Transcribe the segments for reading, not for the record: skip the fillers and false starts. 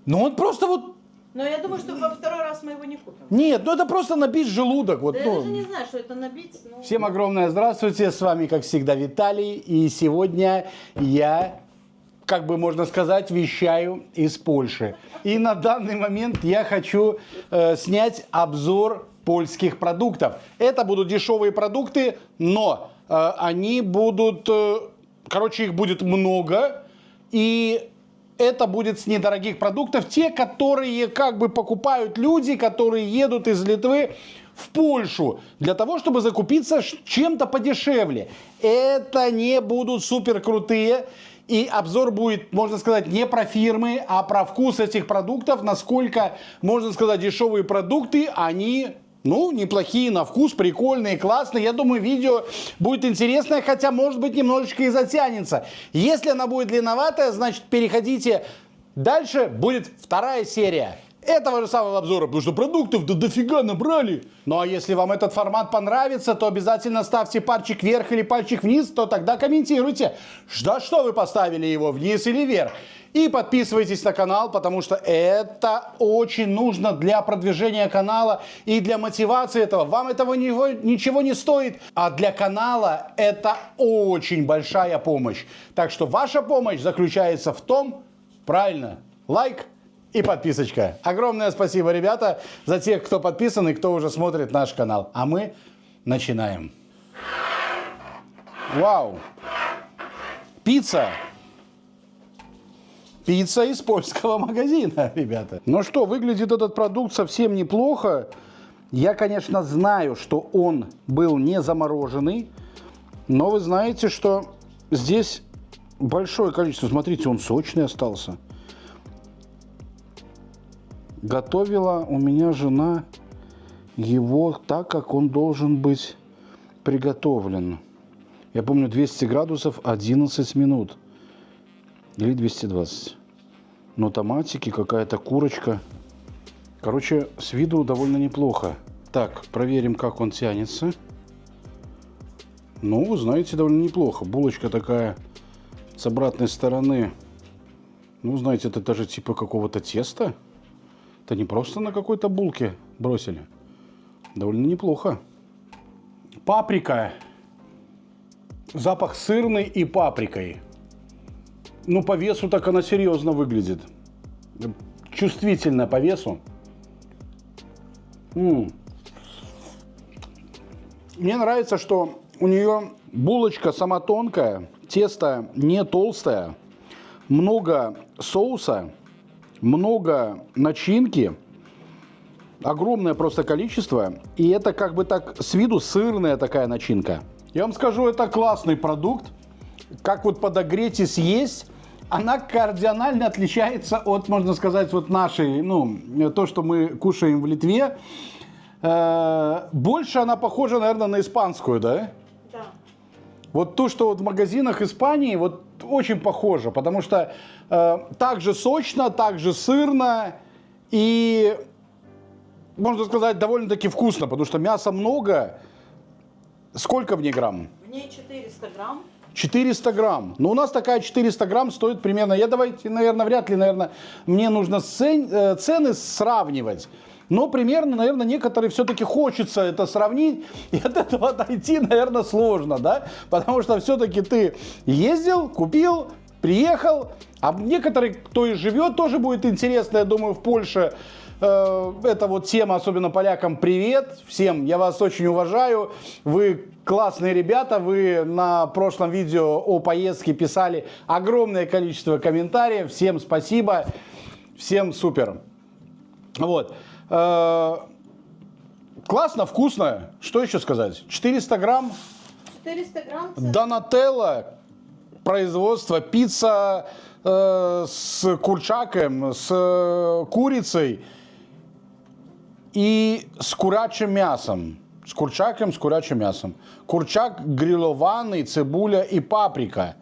Ну он просто вот... Но я думаю, что во второй раз мы его не купим. Нет, ну это просто набить желудок. Вот, Да ну. я даже не знаю, что это набить. Ну... Всем огромное здравствуйте, с вами как всегда Виталий. И сегодня я, как бы можно сказать, вещаю из Польши. И на данный момент я хочу снять обзор польских продуктов. Это будут дешевые продукты, но они будут, короче, их будет много. И это будет с недорогих продуктов. Те, которые как бы покупают люди, которые едут из Литвы в Польшу для того, чтобы закупиться чем-то подешевле. Это не будут супер крутые. И обзор будет, можно сказать, не про фирмы, а про вкус этих продуктов. Насколько, можно сказать, дешевые продукты, они... Ну, неплохие на вкус, прикольные, классные. Я думаю, видео будет интересное, хотя, может быть, немножечко и затянется. Если она будет длинноватая, значит, переходите. Дальше будет вторая серия этого же самого обзора, потому что продуктов дофига набрали. Ну, а если вам этот формат понравится, то обязательно ставьте пальчик вверх или пальчик вниз, то тогда комментируйте, за что вы поставили его, вниз или вверх. И подписывайтесь на канал, потому что это очень нужно для продвижения канала и для мотивации этого. Вам этого ничего не стоит, а для канала это очень большая помощь. Так что ваша помощь заключается в том, правильно, лайк и подписочка. Огромное спасибо, ребята, за тех, кто подписан и кто уже смотрит наш канал. А мы начинаем. Вау! Пицца! Пицца из польского магазина, ребята. Ну что, выглядит этот продукт совсем неплохо. Я, конечно, знаю, что он был не замороженный. Но вы знаете, что здесь большое количество. Смотрите, он сочный остался. Готовила у меня жена его так, как он должен быть приготовлен. Я помню, 200 градусов 11 минут. Или 220. Но томатики, какая-то курочка. Короче, с виду довольно неплохо. Так, проверим, как он тянется. Ну, вы знаете, довольно неплохо. Булочка такая с обратной стороны. Ну, знаете, это даже типа какого-то теста. Это не просто на какой-то булке бросили. Довольно неплохо. Паприка. Запах сырный и паприкой. Ну, по весу так она серьезно выглядит. Чувствительно по весу. Мне нравится, что у нее булочка сама тонкая, тесто не толстое, много соуса, много начинки, огромное просто количество. И это как бы так с виду сырная такая начинка. Я вам скажу, это классный продукт. Как вот подогреть и съесть. Она кардинально отличается от, можно сказать, вот нашей, ну, то, что мы кушаем в Литве. Больше она похожа, наверное, на испанскую, да? Да. Вот то, что вот в магазинах Испании, вот очень похоже, потому что так же сочно, так же сырно и, можно сказать, довольно-таки вкусно, потому что мяса много. Сколько в ней грамм? В ней 400 грамм. 400 грамм. Но у нас такая 400 грамм стоит примерно, давайте, наверное, вряд ли, наверное, мне нужно цены сравнивать. Но примерно, наверное, некоторые все-таки хочется это сравнить, и от этого отойти, наверное, сложно, да? Потому что все-таки ты ездил, купил, приехал, а некоторые, кто и живет, тоже будет интересно, я думаю, в Польше. Это вот тема, особенно полякам, привет всем, я вас очень уважаю, вы классные ребята, вы на прошлом видео о поездке писали огромное количество комментариев, всем спасибо, всем супер. Вот. Классно, вкусно, что еще сказать, 400 грамм, 400 грамм. Донателло, производство, пицца с курчаком, с курицей. И с курячим мясом. С курчаком, с курячим мясом. Курчак грилованный, цибуля и паприка.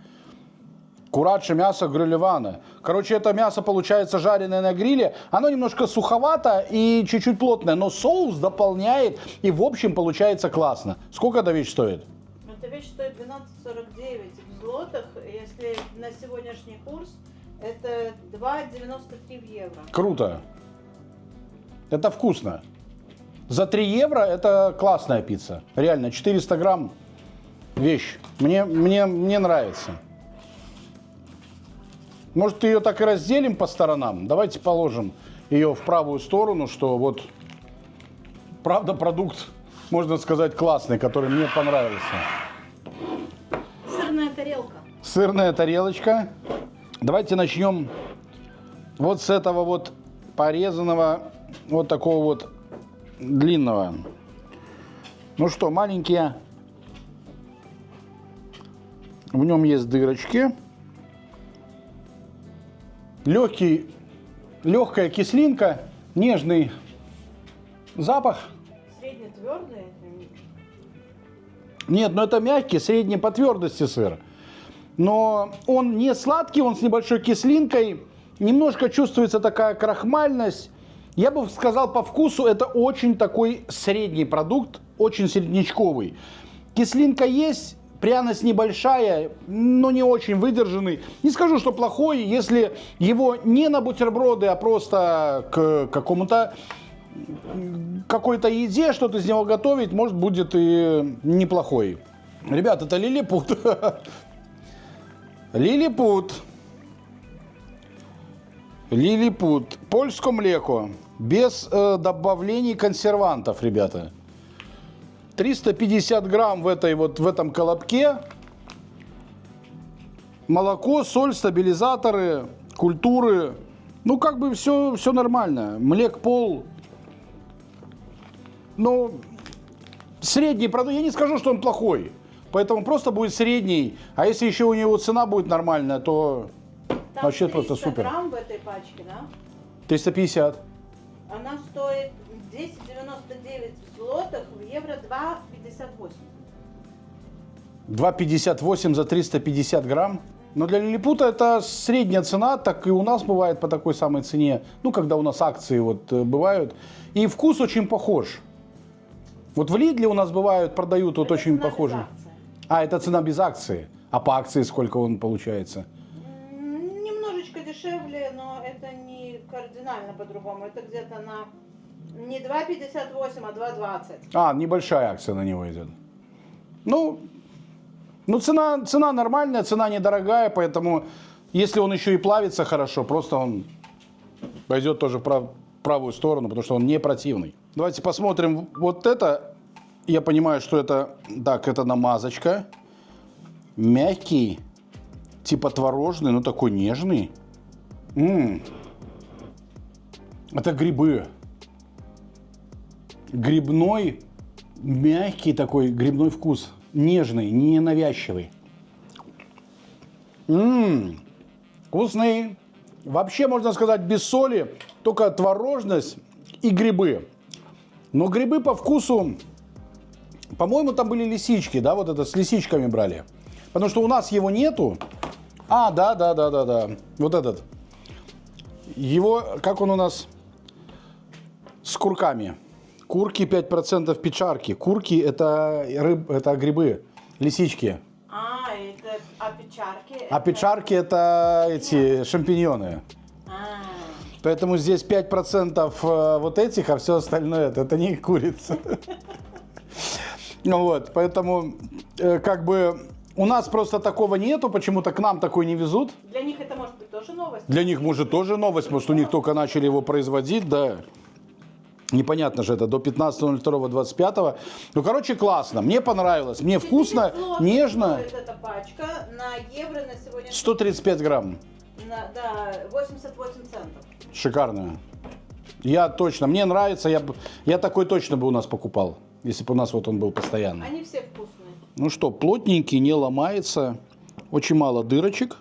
Курячее мясо грилевано. Короче, это мясо получается жареное на гриле. Оно немножко суховато и чуть-чуть плотное. Но соус дополняет. И в общем получается классно. Сколько эта вещь стоит? Эта вещь стоит 12,49 в злотых. Если на сегодняшний курс, Это 2,93 в евро. Круто. Это вкусно. За 3 евро это классная пицца. Реально, 400 грамм вещь. Мне нравится. Может, ее так и разделим по сторонам? Давайте положим ее в правую сторону, что вот, правда, продукт, можно сказать, классный, который мне понравился. Сырная тарелка. Сырная тарелочка. Давайте начнем вот с этого вот порезанного, вот такого вот длинного. Ну что, маленькие. В нем есть дырочки. Легкая кислинка, нежный запах. Средне-твердый. Нет, ну это мягкий, средний по твердости сыр. Но он не сладкий, он с небольшой кислинкой. Немножко чувствуется такая крахмальность. Я бы сказал, по вкусу это очень такой средний продукт, очень среднячковый. Кислинка есть, пряность небольшая, но не очень выдержанный. Не скажу, что плохой, если его не на бутерброды, а просто к какой-то еде, что-то из него готовить, может, будет и неплохой. Ребят, это лилипут. Лилипут. Лилипут. Польское млеко. Без добавлений консервантов, ребята. 350 грамм в этом колобке. Молоко, соль, стабилизаторы, культуры. Ну, как бы все нормально. Млекпол. Ну, средний продукт. Я не скажу, что он плохой. Поэтому просто будет средний. А если еще у него цена будет нормальная, то Там вообще просто 300 супер. грамм в этой пачке, да? 350. Она стоит 10,99 злотых, в евро 2,58. 2,58 за 350 грамм. Но для лилипута это средняя цена, так и у нас бывает по такой самой цене. Ну, когда у нас акции вот бывают. И вкус очень похож. Вот в Лидле у нас бывают, продают вот Это очень цена без похожие. акции. А, это цена без акции. А по акции сколько он получается? Немножечко дешевле, но это не кардинально по-другому. Это где-то на не 2,58, а 2,20. А, небольшая акция на него идет. Ну цена нормальная, цена недорогая, поэтому если он еще и плавится хорошо, просто он пойдет тоже в правую сторону, потому что он не противный. Давайте посмотрим вот это. Я понимаю, что это, так, это намазочка. Мягкий, типа творожный, но такой нежный. Это грибы. Грибной, мягкий такой грибной вкус. Нежный, не навязчивый. Вкусный. Вообще, можно сказать, без соли, только творожность и грибы. Но грибы по вкусу, по-моему, там были лисички, да, вот это с лисичками брали. Потому что у нас его нету. А, да. Вот этот. Его, как он у нас, с курками. Курки 5% печарки. Курки это грибы, лисички. Печарки? А печарки это эти шампиньоны. Поэтому здесь 5% вот этих, а все остальное это не курица. Вот, поэтому как бы у нас просто такого нету, почему-то к нам такой не везут. Для них это может быть тоже новость? Для них может тоже новость, потому что у них только начали его производить, да. Непонятно же это, до 15.02.25. Ну, короче, классно. Мне понравилось. Мне вкусно, нежно. Эта пачка на евро на сегодня... 135 грамм. Да, 88 центов. Шикарно. Я точно, мне нравится. Я такой точно бы у нас покупал, если бы у нас вот он был постоянно. Они все вкусные. Ну что, плотненький, не ломается. Очень мало дырочек.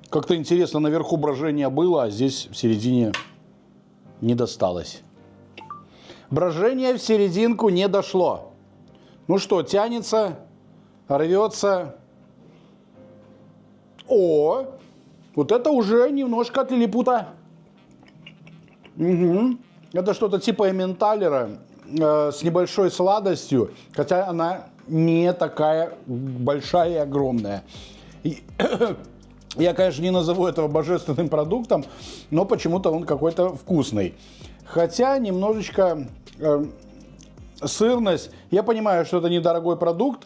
Как-то интересно, наверху брожение было, а здесь в середине не досталось. Брожение в серединку не дошло. Ну что, тянется, рвется. О, вот это уже немножко от лилипута. Угу. Это что-то типа эмменталера с небольшой сладостью, хотя она не такая большая и огромная. Я, конечно, не назову этого божественным продуктом, но почему-то он какой-то вкусный. Хотя немножечко сырность. Я понимаю, что это недорогой продукт,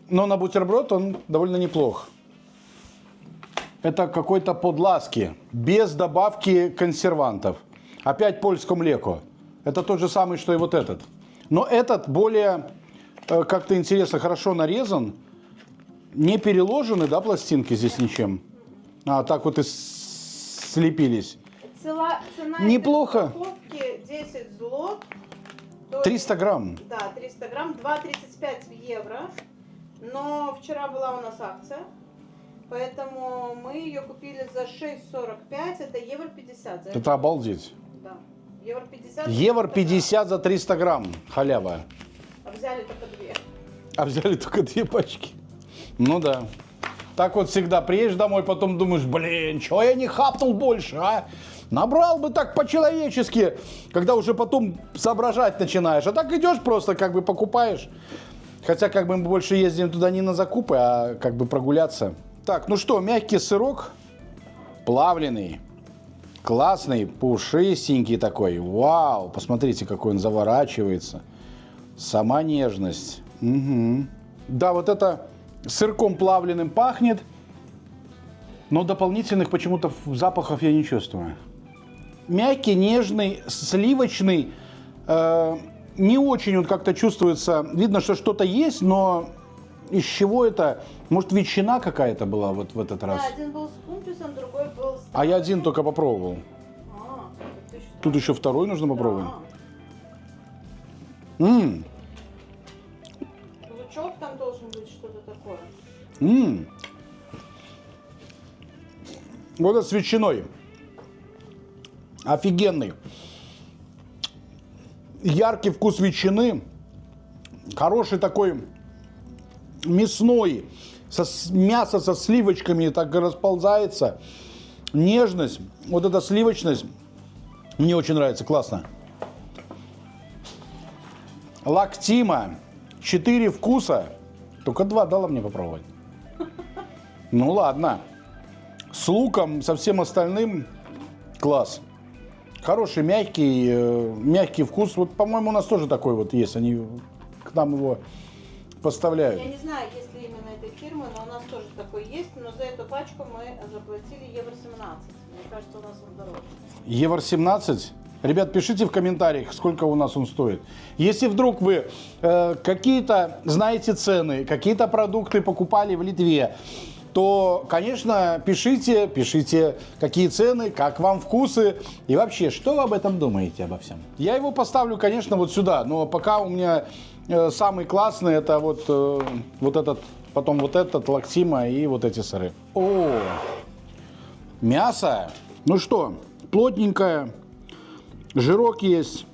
но на бутерброд он довольно неплох. Это какой-то подласки, без добавки консервантов. Опять польское млеко. Это тот же самый, что и вот этот. Но этот более, как-то интересно, хорошо нарезан. Не переложены, да, пластинки здесь ничем? А, так вот и слепились. Цена Неплохо. этой упаковки 10 злот. То 300 грамм. Да, 300 грамм, 2,35 евро. Но вчера была у нас акция, поэтому мы ее купили за 6,45, это евро 50. Это обалдеть. Да, евро 50. Евро 50 за 300 грамм. Халява. А взяли только 2. А взяли только 2 пачки. Ну да. Так вот всегда приедешь домой, потом думаешь, блин, чего я не хапнул больше, а? Набрал бы так по-человечески, когда уже потом соображать начинаешь. А так идешь просто, как бы покупаешь. Хотя как бы мы больше ездим туда не на закупы, а как бы прогуляться. Так, ну что, мягкий сырок, плавленый, классный, пушистенький такой. Вау, посмотрите, какой он заворачивается. Сама нежность. Угу. Да, вот это сырком плавленым пахнет, но дополнительных почему-то запахов я не чувствую. Мягкий, нежный, сливочный. Не очень он как-то чувствуется. Видно, что что-то есть, но из чего это? Может, ветчина какая-то была вот в этот раз? Да, один был с кумписом, другой был с... А я один только попробовал. это еще Тут еще второй нужно попробовать. Да. М-м. Лучок там должен быть, что-то такое. М-м. Вот это с ветчиной. Офигенный. Яркий вкус ветчины. Хороший такой мясной. Мясо со сливочками так расползается. Нежность. Вот эта сливочность. Мне очень нравится. Классно. Лактима. 4 вкуса. Только 2 дала мне попробовать. Ну ладно. С луком, со всем остальным. Класс. Хороший, мягкий вкус. Вот, по-моему, у нас тоже такой вот есть. Они к нам его поставляют. Я не знаю, есть ли именно этой фирмы, но у нас тоже такой есть. Но за эту пачку мы заплатили евро 17. Мне кажется, у нас он дороже. Евро 17? Ребят, пишите в комментариях, сколько у нас он стоит. Если вдруг вы какие-то знаете цены, какие-то продукты покупали в Литве, то, конечно, пишите, какие цены, как вам вкусы и вообще, что вы об этом думаете обо всем. Я его поставлю, конечно, вот сюда, но пока у меня самый классный это вот этот, потом вот этот, лактима и вот эти сыры. О, мясо. Ну что, плотненькое, жирок есть,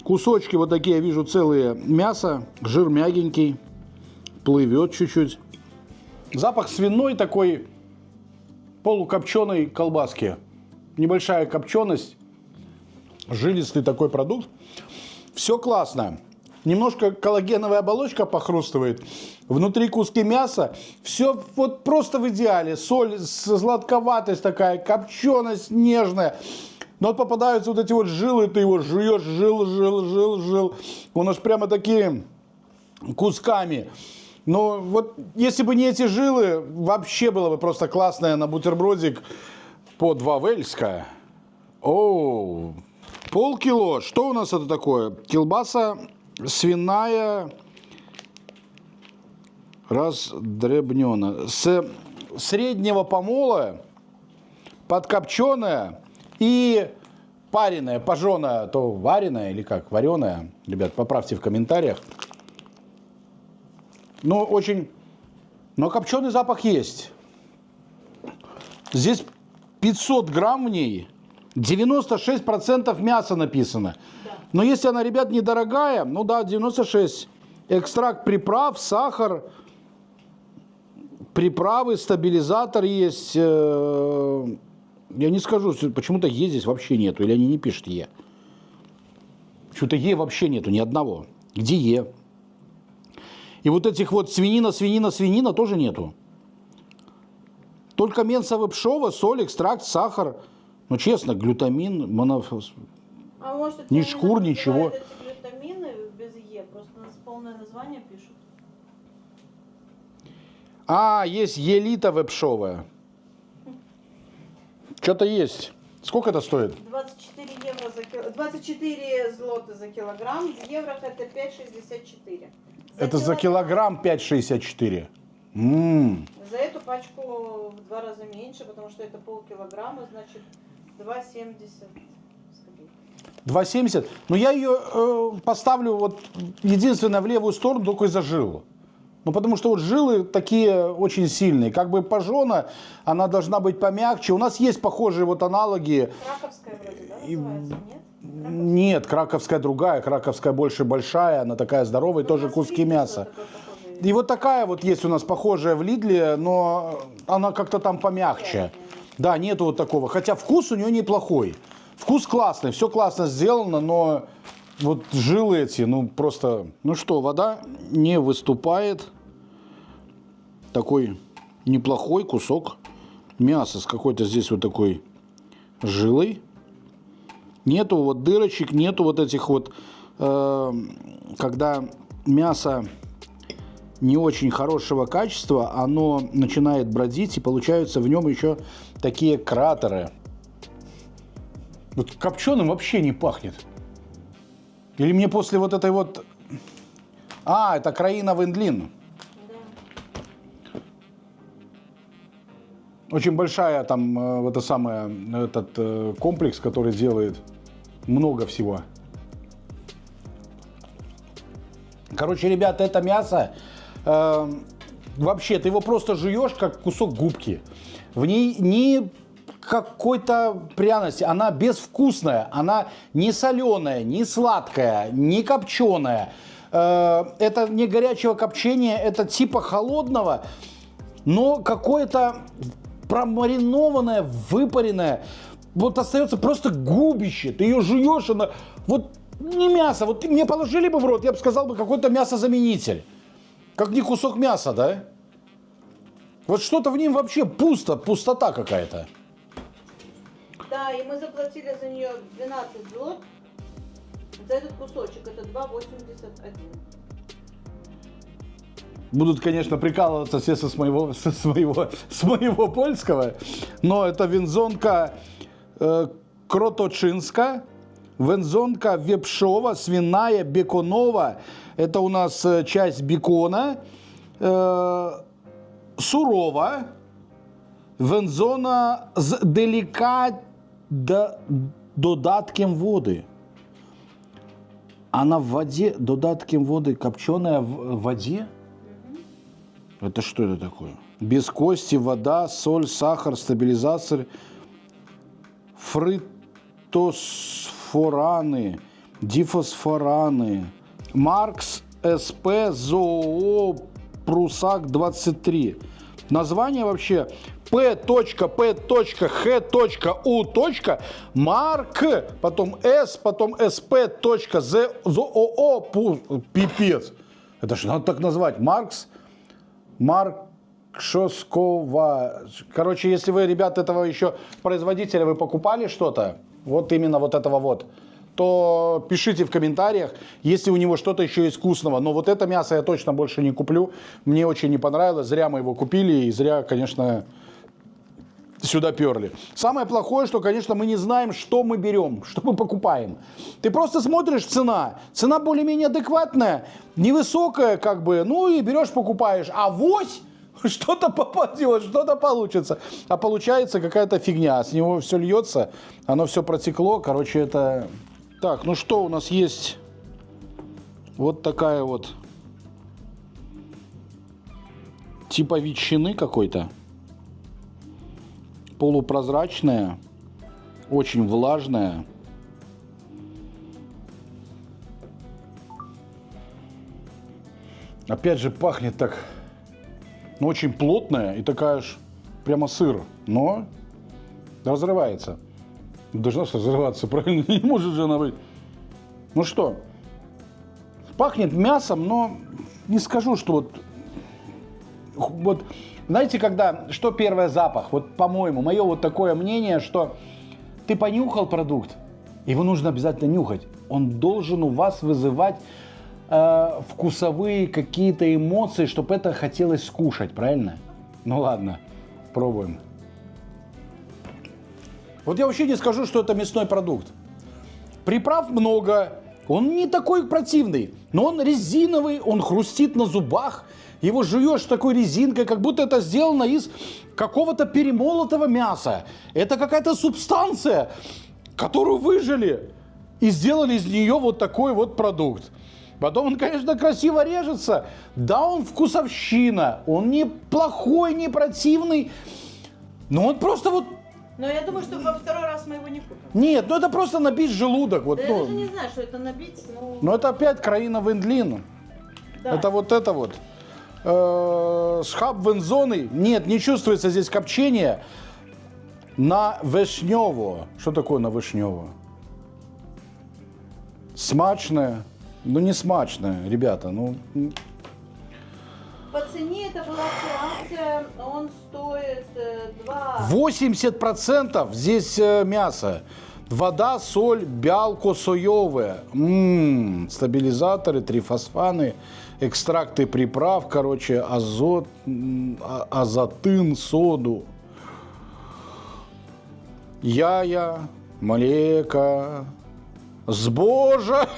кусочки вот такие, я вижу, целые мясо, жир мягенький, плывет чуть-чуть. Запах свиной такой, полукопченой колбаски. Небольшая копченость, жилистый такой продукт. Все классно. Немножко коллагеновая оболочка похрустывает. Внутри куски мяса. Все вот просто в идеале. Соль, сладковатость такая, копченость нежная. Но вот попадаются вот эти вот жилы, ты его жуешь, жил. Он аж прямо такие кусками. Но вот если бы не эти жилы, вообще было бы просто классное на бутербродик по 2 вельска. Оу, полкило. Что у нас это такое? Колбаса свиная раздребнена. С среднего помола, подкопченая и пареная, пожженая, то вареная или как, вареная. Ребят, поправьте в комментариях. Ну, очень... Но копченый запах есть. Здесь 500 грамм в ней, 96% мяса написано. Да. Но если она, ребят, недорогая, ну да, 96. Экстракт приправ, сахар, приправы, стабилизатор есть. Я не скажу, почему-то Е здесь вообще нету, или они не пишут Е. Почему-то Е вообще нету, ни одного. Где Е? И вот этих вот свинина тоже нету. Только менсовая пшова, соль, экстракт, сахар. Ну, честно, глютамин, А может, это Ни они шкур, называют ничего. эти глютамины без Е, просто полное название пишут. А, есть елитовая пшовая. Что-то есть. Сколько это стоит? 24 евро за 24 злота за килограмм. В евро это 5,64. Это за килограмм 5,64. За эту пачку в 2 раза меньше, потому что это полкилограмма, значит 2,70 с копейкой. 2,70. Но я ее поставлю вот единственное в левую сторону, только из-за жил. Ну, потому что вот жилы такие очень сильные. Как бы пожжена, она должна быть помягче. У нас есть похожие вот аналоги. Краковская вроде, да, называется, нет? Нет, краковская другая. Краковская больше большая, она такая здоровая, Ну, у тоже нас куски видно, мяса. что такое похожее. И вот такая вот есть у нас похожая в Лидле, но она как-то там помягче. Да, нету вот такого. Хотя вкус у нее неплохой. Вкус классный, все классно сделано, но вот жилы эти, ну просто... Ну что, вода не выступает. Такой неплохой кусок мяса с какой-то здесь вот такой жилой. Нету вот дырочек, нету вот этих вот... когда мясо не очень хорошего качества, оно начинает бродить, и получаются в нем еще такие кратеры. Вот копченым вообще не пахнет. Или мне после вот этой вот... А, это краина Вендлин. Да. Очень большая там это самое, этот комплекс, который делает много всего. Короче, ребята, это мясо, вообще, ты его просто жуешь, как кусок губки. В ней ни какой-то пряности, она безвкусная, она не соленая, не сладкая, не копченая. Это не горячего копчения, это типа холодного, но какое-то промаринованное, выпаренное. Вот остается просто губище, ты ее жуешь, она вот... Не мясо. Вот мне положили бы в рот, я бы сказал бы, какой-то мясозаменитель. Как не кусок мяса, да? Вот что-то в нем вообще пусто, пустота какая-то. Да, и мы заплатили за нее 12 злот. За этот кусочек это 2,81. Будут, конечно, прикалываться все с моего польского, но это вензонка кроточинска. Вензонка вепшова, свиная, беконова. Это у нас часть бекона. Сурова. Вензона з додатком воды. Она в воде, додатком воды, копченая в воде? Это что это такое? Без кости, вода, соль, сахар, стабилизатор, фораны, дифосфораны. Маркс СП ЗОО Прусак 23. Название вообще P.P.Х.У. Марк, потом С, потом СП. ЗОО. Пипец. Это же надо так назвать. Маркшоскова. Короче, если вы, ребят, этого еще производителя, вы покупали что-то, вот именно вот этого вот, то пишите в комментариях, если у него что-то еще из вкусного. Но вот это мясо я точно больше не куплю. Мне очень не понравилось. Зря мы его купили и зря, конечно, сюда перли. Самое плохое, что, конечно, мы не знаем, что мы берем, что мы покупаем. Ты просто смотришь цена. Цена более-менее адекватная, невысокая, как бы, ну и берешь, покупаешь. А авось что-то попадет, что-то получится. А получается какая-то фигня. С него все льется, оно все протекло. Короче, это... Так, ну что, у нас есть вот такая вот типа ветчины какой-то. Полупрозрачная, очень влажная. Опять же, пахнет так, ну, очень плотная и такая ж прямо сыр, но разрывается. Должна же разрываться, правильно? Не может же она быть. Ну что, пахнет мясом, но не скажу, что вот вот, знаете, когда, что первый запах? Вот, по-моему, мое вот такое мнение, что ты понюхал продукт, его нужно обязательно нюхать. Он должен у вас вызывать вкусовые какие-то эмоции, чтобы это хотелось скушать, правильно? Ну ладно, пробуем. Вот я вообще не скажу, что это мясной продукт. Приправ много, он не такой противный, но он резиновый, он хрустит на зубах. Его жуешь такой резинкой, как будто это сделано из какого-то перемолотого мяса. Это какая-то субстанция, которую выжили и сделали из нее вот такой вот продукт. Потом он, конечно, красиво режется. Да, он вкусовщина, он не плохой, не противный, но он просто вот... Но я думаю, что во второй раз мы его не купим. Нет, ну это просто набить желудок. Вот, Да ну. я даже не знаю, что это набить. Но это опять краина вендлин. Да. Это вот. Схаб вензоны. Нет, не чувствуется здесь копчение. На вишневу. Что такое на вишневу? Смачное. Ну не смачное, ребята. Ну... По цене это была акция, он стоит 2... 80% здесь мясо. Вода, соль, бялко соевое. Стабилизаторы, трифосфаны, экстракты приправ, короче, азот, азотын, соду. Яя, млека, сбожа.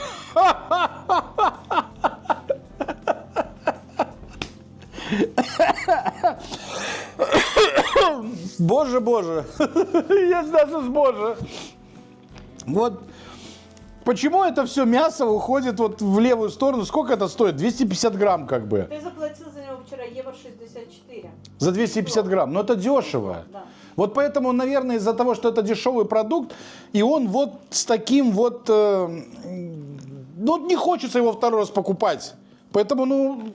Боже, есть даже сбожа. Вот почему это все мясо уходит вот в левую сторону? Сколько это стоит? 250 грамм как бы. Ты заплатил за него вчера евро 64. За 250 грамм. Но это дешево. Да. Вот поэтому, наверное, из-за того, что это дешевый продукт, и он вот с таким вот... ну, не хочется его второй раз покупать. Поэтому, ну...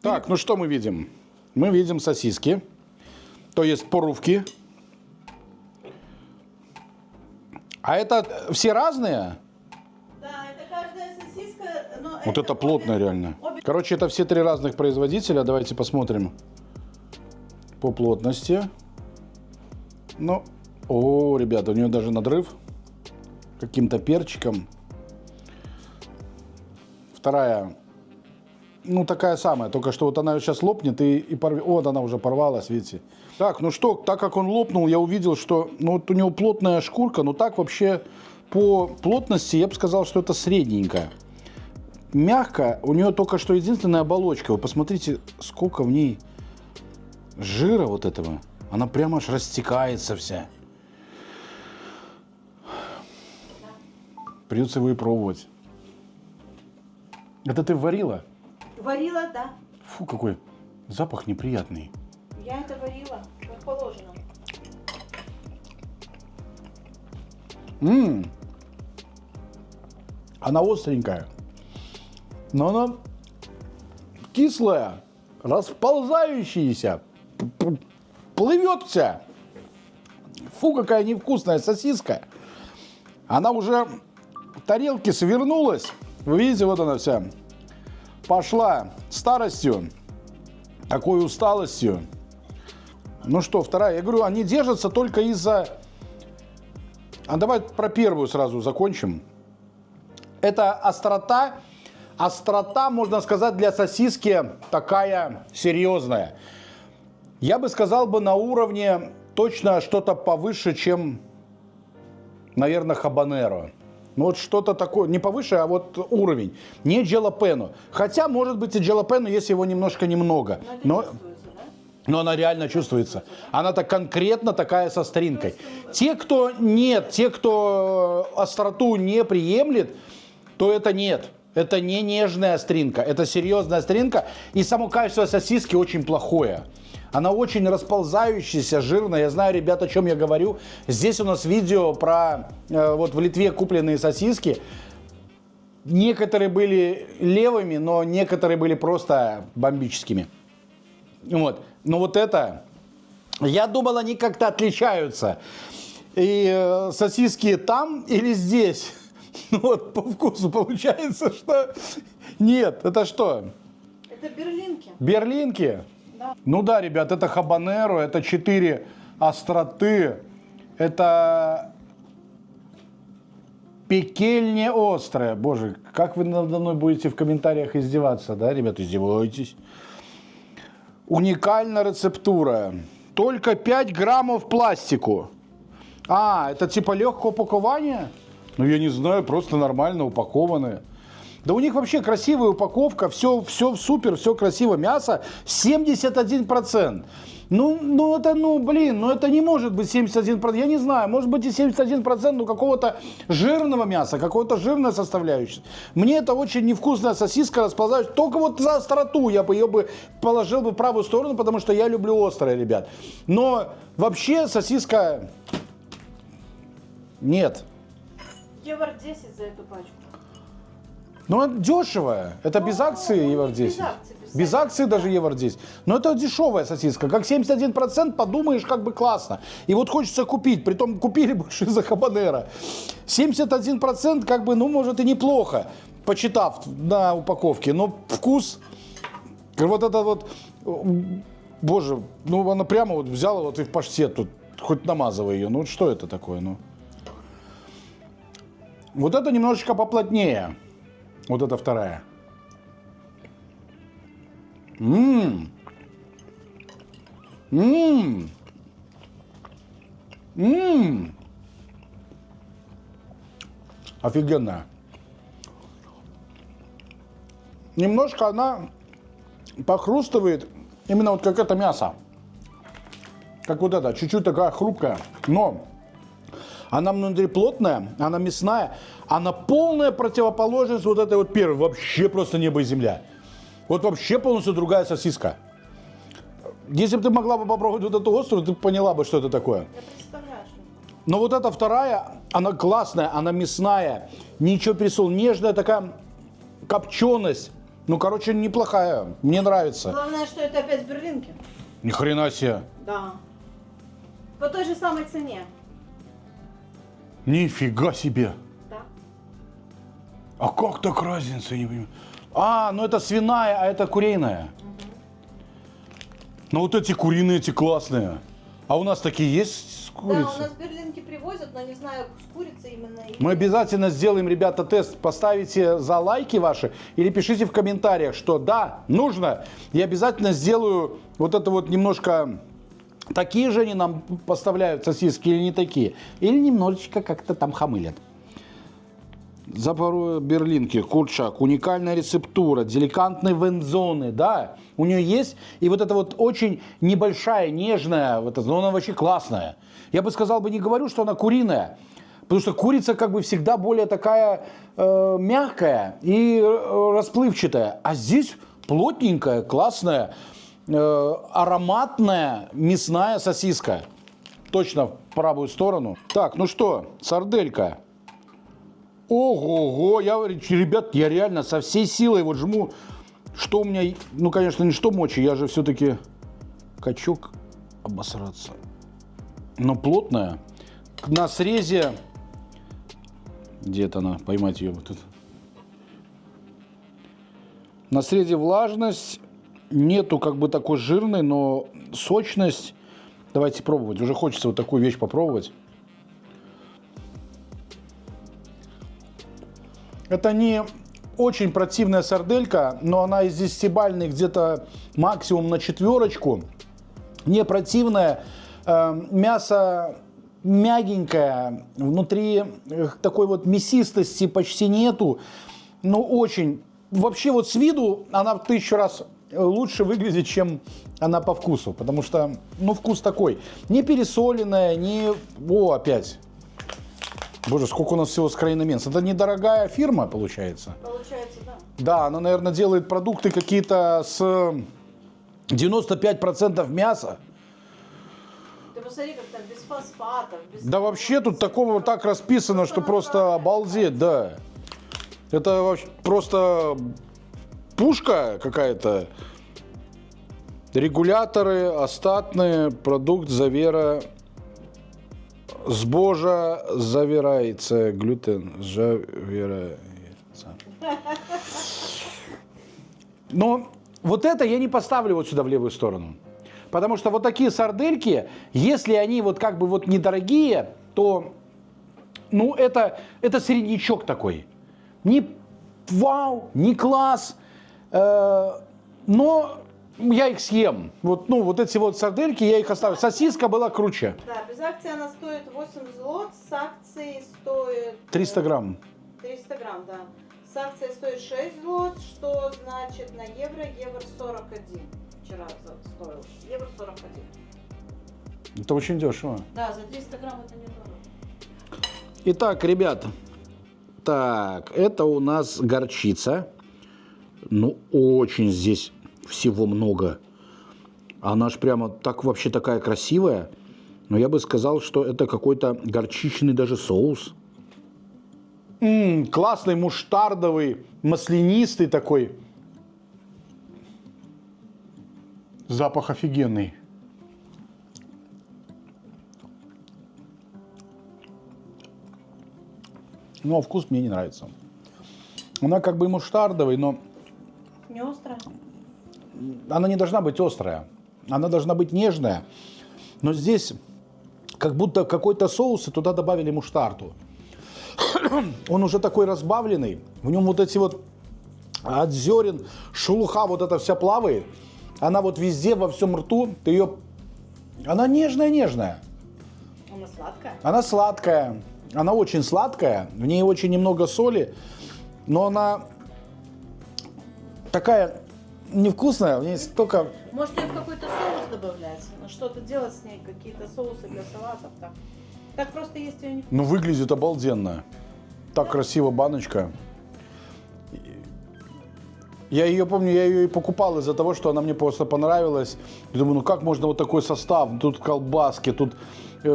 Так, ну что мы видим? Мы видим сосиски, то есть порубки. А это все разные? Да, это каждая сосиска... Но Вот это плотно реально. Короче, это все три разных производителя. Давайте посмотрим по плотности. Ну, о, ребята, у нее даже надрыв каким-то перчиком. Вторая, ну, такая самая, только что вот она сейчас лопнет и порвет. Вот она уже порвалась, видите. Так, ну что, так как он лопнул, я увидел, что ну, вот у него плотная шкурка, но так вообще по плотности я бы сказал, что это средненькая. Мягко, у нее только что единственная оболочка. Вы посмотрите, сколько в ней жира вот этого. Она прямо аж растекается вся. Придется его и пробовать. Это ты варила? Варила, да. Фу, какой запах неприятный. Я это варила, как положено. Она остренькая. Но она кислая, расползающаяся, плывет вся. Фу, какая невкусная сосиска. Она уже в тарелке свернулась. Вы видите, вот она вся. Пошла старостью, такой усталостью. Ну что, вторая. Я говорю, они держатся только из-за... А давай про первую сразу закончим. Это острота. Острота, можно сказать, для сосиски такая серьезная. Я бы сказал бы на уровне точно что-то повыше, чем, наверное, хабанеро. Ну вот что-то такое, не повыше, а вот уровень. Не джалапено. Хотя, может быть, и джалапено, если его немного. Но она реально чувствуется. Она так конкретно такая со остринкой. Те, кто остроту не приемлет, то это нет. Это не нежная остринка, это серьезная остринка. И само качество сосиски очень плохое. Она очень расползающаяся, жирная. Я знаю, ребят, о чем я говорю. Здесь у нас видео про вот в Литве купленные сосиски. Некоторые были левыми, но некоторые были просто бомбическими. Вот. Но вот это, я думал, они как-то отличаются. И сосиски там или здесь. Вот по вкусу получается, что нет. Это что? Это берлинки. Берлинки? Да. Ну да, ребят, это хабанеро, это 4 остроты, это пекельне острое. Боже, как вы надо мной будете в комментариях издеваться, да, ребят, издеваетесь. Уникальная рецептура. Только 5 граммов пластику. А, это типа легкое упакование? Ну, я не знаю, просто нормально упакованные. Да у них вообще красивая упаковка, все супер, все красиво. Мясо 71%. Это не может быть 71%. Я не знаю, может быть и 71%, но какого-то жирного мяса, какой-то жирной составляющей. Мне это очень невкусная сосиска расползающая. Только вот за остроту я бы ее положил бы в правую сторону, потому что я люблю острое, ребят. Но вообще сосиска... Нет. Евро 10 за эту пачку. Ну, это дешево. Это без акции евро 10. Без акции даже евро 10. Но это дешевая сосиска. Как 71%, подумаешь, как бы классно. И вот хочется купить. Притом купили больше из-за хабанеро. 71% как бы, ну, может и неплохо, почитав на упаковке. Но вкус, вот это вот, боже, ну, она прямо вот взяла вот и в паштет тут, хоть намазывай ее. Ну, что это такое, ну? Вот это немножечко поплотнее. Вот это вторая. Офигенная. Немножко она похрустывает, именно вот как это мясо. Как вот это, чуть-чуть такая хрупкая. Но она внутри плотная, она мясная, она полная противоположность вот этой вот первой. Вообще просто небо и земля. Вот вообще полностью другая сосиска. Если бы ты могла бы попробовать вот эту острую, ты поняла бы, что это такое. Я представляю, что... Но вот эта вторая, она классная, она мясная, ничего пересол, нежная такая копченость. Ну, короче, неплохая, мне нравится. Главное, что это опять берлинки. Ни хрена себе. Да. По той же самой цене. Нифига себе. Да. А как так разница, я не понимаю. А, ну это свиная, а это куриная. Ну вот эти куриные, эти классные. А у нас такие есть с курицей? Да, у нас берлинки привозят, но не знаю, с курицей именно. Мы обязательно сделаем, ребята, тест. Поставите за лайки ваши или пишите в комментариях, что да, нужно. Я обязательно сделаю вот это вот немножко... Такие же они нам поставляют сосиски или не такие? Или немножечко как-то там хамылят. Запорожье берлинки, курчак, уникальная рецептура, деликатные вензоны, да, у нее есть, и вот это вот очень небольшая, нежная, вот это, но она вообще классная. Я бы сказал, не говорю, что она куриная, потому что курица как бы всегда более такая мягкая и расплывчатая, а здесь плотненькая, классная, ароматная мясная сосиска. Точно в правую сторону. Так, ну что, сарделька. Ого-го, ребят, я реально со всей силой вот жму, что у меня, ну, конечно, не что мочи, я же все-таки качок обосраться. Но плотная. На срезе, где это она, поймать ее вот тут. На срезе влажность, нету как бы такой жирной, но сочность. Давайте пробовать, уже хочется вот такую вещь попробовать. Это не очень противная сарделька, но она из 10-бальной где-то максимум на 4. Не противная. Мясо мягенькое, внутри такой вот мясистости почти нету. Но очень. Вообще вот с виду она в 1000 раз лучше выглядит, чем она по вкусу. Потому что, ну, вкус такой. Не пересоленная, не... О, опять. Боже, сколько у нас всего скроено мяса. Это недорогая фирма, получается. Получается, да. Да, она, наверное, делает продукты какие-то с 95% мяса. Ты посмотри, как там без фосфатов. Без... Да вообще тут такого так расписано, что просто обалдеть, да. Это вообще просто пушка какая-то. Регуляторы, остатные, продукт завера... Збожа завирається, глютен завирається. Но вот это я не поставлю вот сюда в левую сторону. Потому что вот такие сардельки, если они вот как бы вот недорогие, то, ну, это среднячок такой. Не вау, не класс, но я их съем. Вот, ну, вот эти вот сардельки, я их оставлю. Сосиска была круче. Да, без акции она стоит 8 злот, с акцией стоит... 300 грамм. 300 грамм, да. С акцией стоит 6 злот, что значит на евро 41. Вчера стоил. Евро 41. Это очень дешево. Да, за 300 грамм это недорого. Итак, ребята, так, это у нас горчица. Ну, очень здесь всего много. Она ж прямо так вообще такая красивая. Но я бы сказал, что это какой-то горчичный даже соус. Классный муштардовый, маслянистый такой. Запах офигенный. Но вкус мне не нравится. Она как бы муштардовый, но Не острая? она не должна быть острая. Она должна быть нежная. Но здесь как будто какой-то соус, и туда добавили муштарду. Он уже такой разбавленный. В нем вот эти вот от зерен, шелуха вот эта вся плавает. Она вот везде, во всем рту. Ты ее... Она нежная-нежная. Она сладкая? Она сладкая. Она очень сладкая. В ней очень немного соли. Но она такая невкусная. В ней столько... Может ее в какой-то соус добавлять? Что-то делать с ней, какие-то соусы для салатов. Так просто есть ее не... Ну, выглядит обалденно. Так красиво баночка. Я ее помню, я ее и покупал из-за того, что она мне просто понравилась. Я думаю, ну как можно вот такой состав? Тут колбаски, тут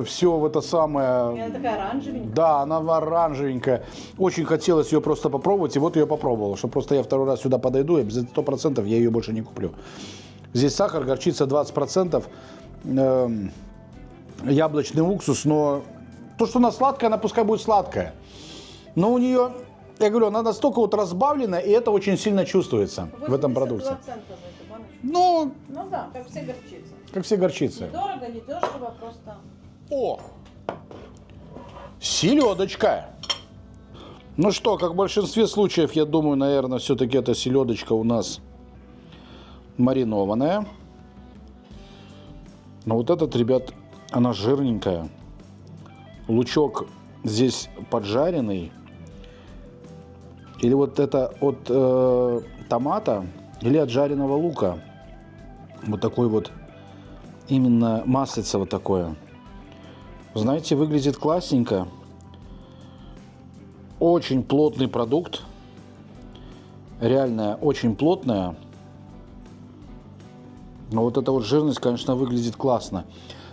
все в это самое... И она такая оранжевенькая. Да, она оранжевенькая. Очень хотелось ее просто попробовать, и вот ее попробовал. Что просто я второй раз сюда подойду, и без 100% я ее больше не куплю. Здесь сахар, горчица 20%, яблочный уксус, но то, что она сладкая, она пускай будет сладкая. Но у нее, я говорю, она настолько вот разбавлена, и это очень сильно чувствуется в этом продукте. 82 цента за эту баночку. Ну, Ну да, как все горчицы. как все горчицы. Недорого, недешево, просто... О! Селедочка. Ну что, как в большинстве случаев, я думаю, наверное, все-таки эта селедочка у нас маринованная. Но вот этот, ребят, она жирненькая. Лучок здесь поджаренный. Или вот это от томата, или от жареного лука. Вот такой вот, именно маслице вот такое. Знаете, выглядит классненько. Очень плотный продукт. Реально очень плотная. Но вот эта вот жирность, конечно, выглядит классно.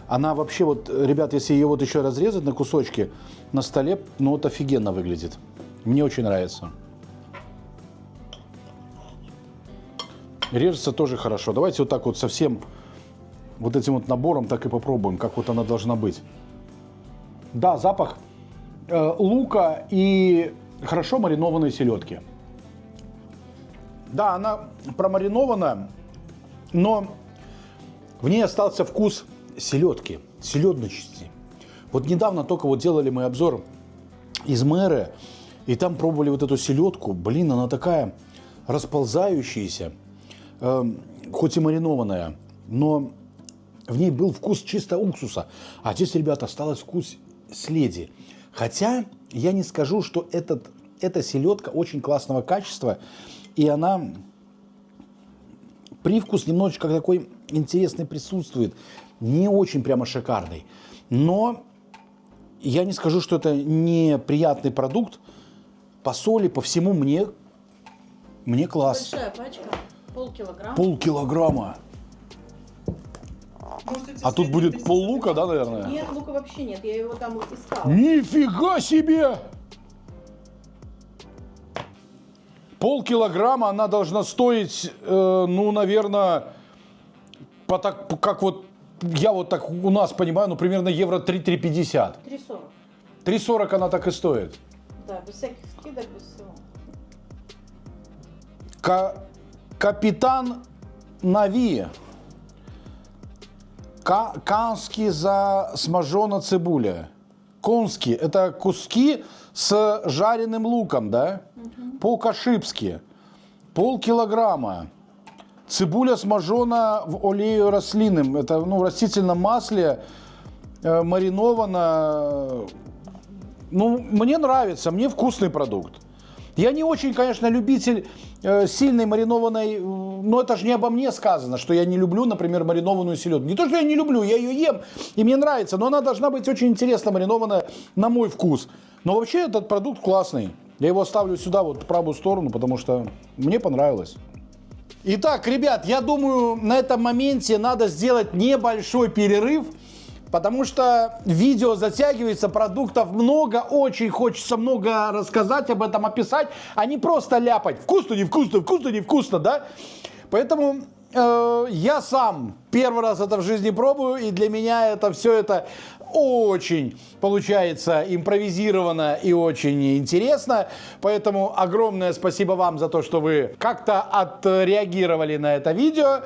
Она вообще вот, ребят, если ее вот еще разрезать на кусочки на столе, ну вот офигенно выглядит. Мне очень нравится. Режется тоже хорошо. Давайте вот так вот совсем вот этим вот набором так и попробуем, как вот она должна быть. Да, запах лука и хорошо маринованной селедки. Да, она промаринована, но в ней остался вкус селедки, селедночности. Вот недавно только вот делали мы обзор из Мэры, и там пробовали вот эту селедку. Блин, она такая расползающаяся, хоть и маринованная, но в ней был вкус чисто уксуса. А здесь, ребята, осталось вкус следи. Хотя я не скажу, что эта селедка очень классного качества, и она... Привкус немножечко такой интересный присутствует. Не очень прямо шикарный. Но я не скажу, что это неприятный продукт. По соли, по всему мне класс. Большая пачка, полкилограмма. Полкилограмма. А тут будет пол лука, да, наверное? Нет, лука вообще нет, я его там искала. Нифига себе! Полкилограмма она должна стоить, ну, наверное, как вот я вот так у нас понимаю, ну, примерно евро 3-3,50. 3,40. 3,40 она так и стоит. Да, без всяких скидок, без всего. Капитан Наві. Кански засмажена цибуля. Конски – это куски с жареным луком, да? По-кашибски. Полкилограмма. Цибуля смажена в олею рослинном. Это в растительном масле, маринована. Мне нравится, мне вкусный продукт. Я не очень, конечно, любитель сильной маринованной, но это же не обо мне сказано, что я не люблю, например, маринованную селедку. Не то, что я не люблю, я ее ем, и мне нравится, но она должна быть очень интересно маринованная на мой вкус. Но вообще этот продукт классный. Я его ставлю сюда, вот в правую сторону, потому что мне понравилось. Итак, ребят, я думаю, на этом моменте надо сделать небольшой перерыв, потому что видео затягивается, продуктов много, очень хочется много рассказать об этом, описать, а не просто ляпать. Вкусно, невкусно, вкусно, невкусно, да? Поэтому я сам первый раз это в жизни пробую, и для меня все это очень получается импровизировано и очень интересно. Поэтому огромное спасибо вам за то, что вы как-то отреагировали на это видео.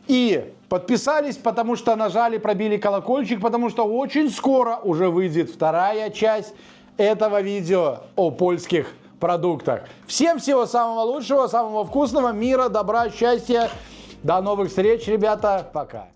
И подписались, потому что нажали, пробили колокольчик, потому что очень скоро уже выйдет вторая часть этого видео о польских продуктах. Всем всего самого лучшего, самого вкусного, мира, добра, счастья. До новых встреч, ребята. Пока.